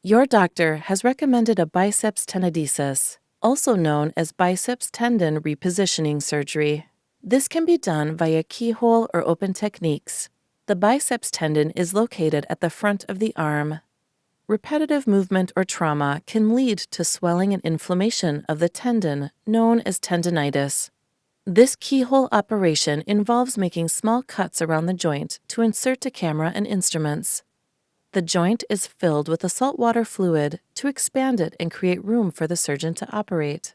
Your doctor has recommended a biceps tenodesis, also known as biceps tendon repositioning surgery. This can be done via keyhole or open techniques. The biceps tendon is located at the front of the arm. Repetitive movement or trauma can lead to swelling and inflammation of the tendon, known as tendinitis. This keyhole operation involves making small cuts around the joint to insert a camera and instruments. The joint is filled with a saltwater fluid to expand it and create room for the surgeon to operate.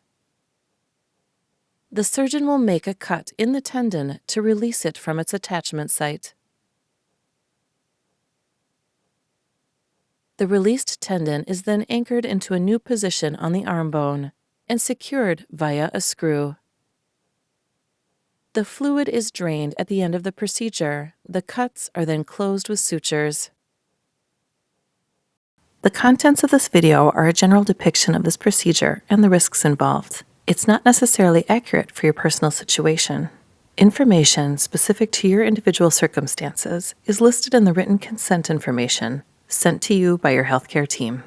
The surgeon will make a cut in the tendon to release it from its attachment site. The released tendon is then anchored into a new position on the arm bone and secured via a screw. The fluid is drained at the end of the procedure. The cuts are then closed with sutures. The contents of this video are a general depiction of this procedure and the risks involved. It's not necessarily accurate for your personal situation. Information specific to your individual circumstances is listed in the written consent information sent to you by your healthcare team.